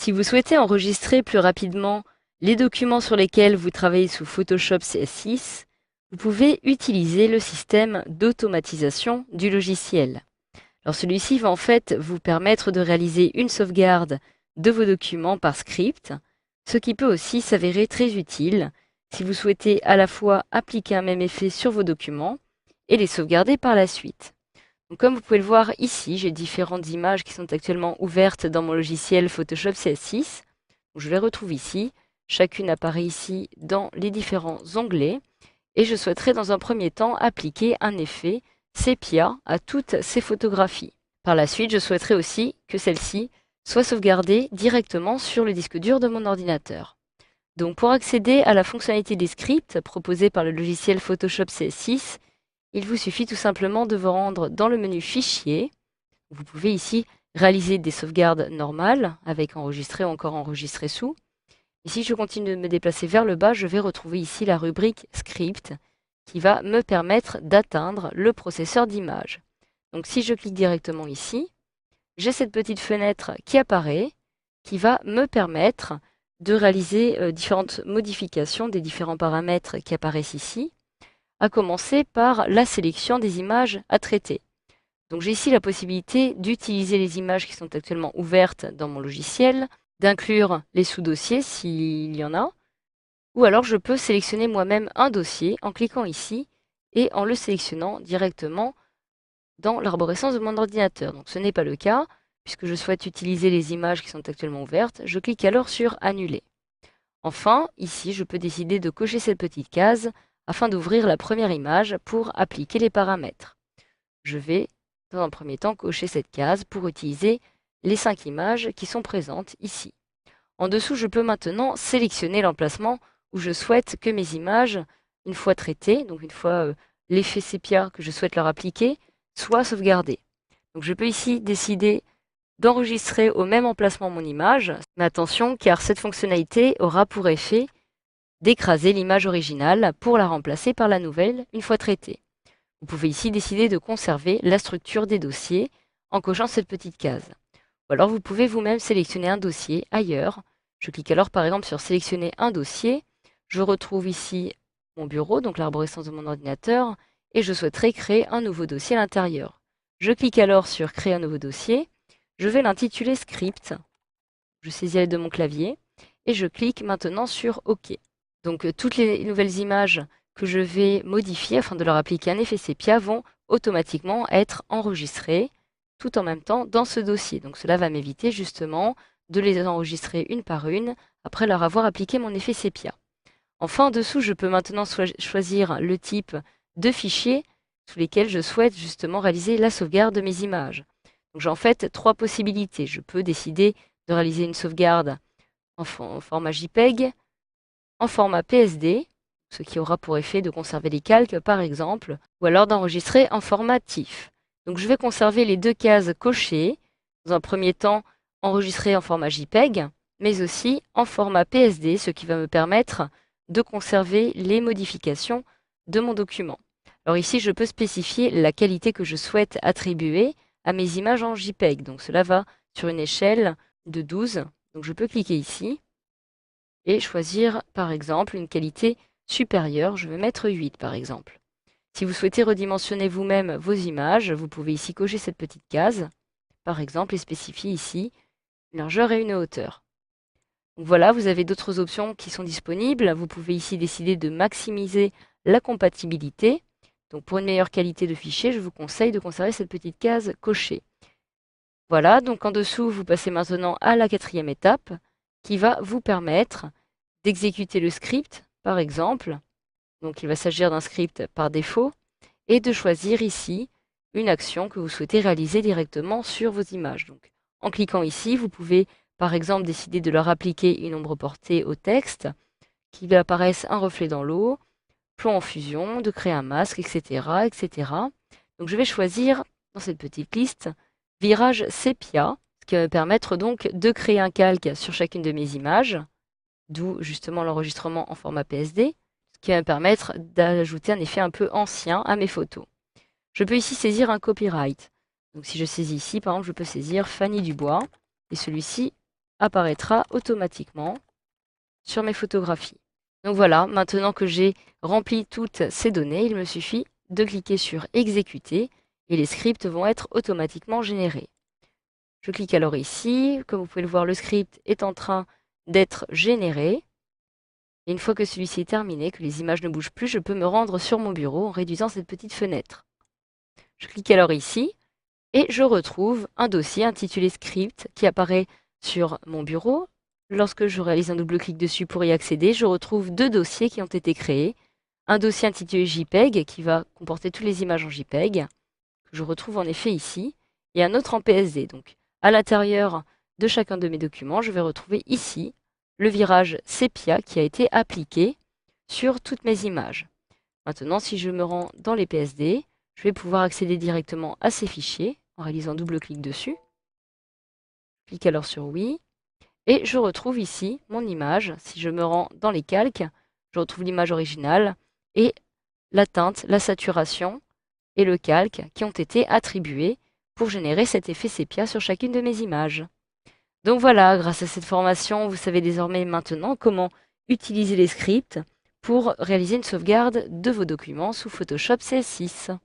Si vous souhaitez enregistrer plus rapidement les documents sur lesquels vous travaillez sous Photoshop CS6, vous pouvez utiliser le système d'automatisation du logiciel. Alors celui-ci va en fait vous permettre de réaliser une sauvegarde de vos documents par script, ce qui peut aussi s'avérer très utile si vous souhaitez à la fois appliquer un même effet sur vos documents et les sauvegarder par la suite. Donc, comme vous pouvez le voir ici, j'ai différentes images qui sont actuellement ouvertes dans mon logiciel Photoshop CS6. Je les retrouve ici. Chacune apparaît ici dans les différents onglets. Et je souhaiterais dans un premier temps appliquer un effet sépia à toutes ces photographies. Par la suite, je souhaiterais aussi que celles-ci soient sauvegardées directement sur le disque dur de mon ordinateur. Donc pour accéder à la fonctionnalité des scripts proposée par le logiciel Photoshop CS6, il vous suffit tout simplement de vous rendre dans le menu Fichier. Vous pouvez ici réaliser des sauvegardes normales avec enregistrer ou encore enregistrer sous. Et si je continue de me déplacer vers le bas, je vais retrouver ici la rubrique Script qui va me permettre d'atteindre le processeur d'image. Donc si je clique directement ici, j'ai cette petite fenêtre qui apparaît, qui va me permettre de réaliser différentes modifications des différents paramètres qui apparaissent ici, à commencer par la sélection des images à traiter. Donc j'ai ici la possibilité d'utiliser les images qui sont actuellement ouvertes dans mon logiciel, d'inclure les sous-dossiers s'il y en a, ou alors je peux sélectionner moi-même un dossier en cliquant ici et en le sélectionnant directement dans l'arborescence de mon ordinateur. Donc ce n'est pas le cas, puisque je souhaite utiliser les images qui sont actuellement ouvertes, je clique alors sur Annuler. Enfin, ici, je peux décider de cocher cette petite case afin d'ouvrir la première image pour appliquer les paramètres. Je vais, dans un premier temps, cocher cette case pour utiliser les 5 images qui sont présentes ici. En dessous, je peux maintenant sélectionner l'emplacement où je souhaite que mes images, une fois traitées, donc une fois l'effet sépia que je souhaite leur appliquer, soient sauvegardées. Donc je peux ici décider d'enregistrer au même emplacement mon image, mais attention car cette fonctionnalité aura pour effet d'écraser l'image originale pour la remplacer par la nouvelle une fois traitée. Vous pouvez ici décider de conserver la structure des dossiers en cochant cette petite case. Ou alors vous pouvez vous-même sélectionner un dossier ailleurs. Je clique alors par exemple sur sélectionner un dossier. Je retrouve ici mon bureau, donc l'arborescence de mon ordinateur, et je souhaiterais créer un nouveau dossier à l'intérieur. Je clique alors sur créer un nouveau dossier. Je vais l'intituler script. Je saisis l'aide de mon clavier et je clique maintenant sur OK. Donc toutes les nouvelles images que je vais modifier afin de leur appliquer un effet sépia vont automatiquement être enregistrées tout en même temps dans ce dossier. Donc cela va m'éviter justement de les enregistrer une par une après leur avoir appliqué mon effet sépia. Enfin, en dessous, je peux maintenant choisir le type de fichier sous lesquels je souhaite justement réaliser la sauvegarde de mes images. Donc j'ai en fait 3 possibilités. Je peux décider de réaliser une sauvegarde en format JPEG, en format PSD, ce qui aura pour effet de conserver les calques par exemple, ou alors d'enregistrer en format TIFF. Donc je vais conserver les 2 cases cochées. Dans un premier temps, enregistrer en format JPEG, mais aussi en format PSD, ce qui va me permettre de conserver les modifications de mon document. Alors ici, je peux spécifier la qualité que je souhaite attribuer à mes images en JPEG. Donc cela va sur une échelle de 12. Donc je peux cliquer ici et choisir par exemple une qualité supérieure. Je vais mettre 8 par exemple. Si vous souhaitez redimensionner vous-même vos images, vous pouvez ici cocher cette petite case, par exemple, et spécifier ici une largeur et une hauteur. Donc voilà, vous avez d'autres options qui sont disponibles. Vous pouvez ici décider de maximiser la compatibilité. Donc pour une meilleure qualité de fichier, je vous conseille de conserver cette petite case cochée. Voilà, donc en dessous, vous passez maintenant à la 4e étape qui va vous permettre d'exécuter le script, par exemple. Donc il va s'agir d'un script par défaut et de choisir ici une action que vous souhaitez réaliser directement sur vos images. Donc en cliquant ici, vous pouvez par exemple décider de leur appliquer une ombre portée au texte, qu'il apparaisse un reflet dans l'eau, plomb en fusion, de créer un masque, etc., etc. Donc je vais choisir dans cette petite liste virage sépia, ce qui va me permettre donc de créer un calque sur chacune de mes images, d'où justement l'enregistrement en format PSD, ce qui va me permettre d'ajouter un effet un peu ancien à mes photos. Je peux ici saisir un copyright. Donc si je saisis ici, par exemple, je peux saisir Fanny Dubois, et celui-ci apparaîtra automatiquement sur mes photographies. Donc voilà, maintenant que j'ai rempli toutes ces données, il me suffit de cliquer sur exécuter et les scripts vont être automatiquement générés. Je clique alors ici, comme vous pouvez le voir, le script est en train d'être généré. Et une fois que celui-ci est terminé, que les images ne bougent plus, je peux me rendre sur mon bureau en réduisant cette petite fenêtre. Je clique alors ici et je retrouve un dossier intitulé script qui apparaît sur mon bureau. Lorsque je réalise un double clic dessus pour y accéder, je retrouve deux dossiers qui ont été créés. Un dossier intitulé JPEG qui va comporter toutes les images en JPEG, que je retrouve en effet ici, et un autre en PSD. Donc à l'intérieur de chacun de mes documents, je vais retrouver ici le virage sépia qui a été appliqué sur toutes mes images. Maintenant, si je me rends dans les PSD, je vais pouvoir accéder directement à ces fichiers en réalisant double clic dessus. Je clique alors sur oui. Et je retrouve ici mon image. Si je me rends dans les calques, je retrouve l'image originale et la teinte, la saturation et le calque qui ont été attribués pour générer cet effet sépia sur chacune de mes images. Donc voilà, grâce à cette formation, vous savez désormais maintenant comment utiliser les scripts pour réaliser une sauvegarde de vos documents sous Photoshop CS6.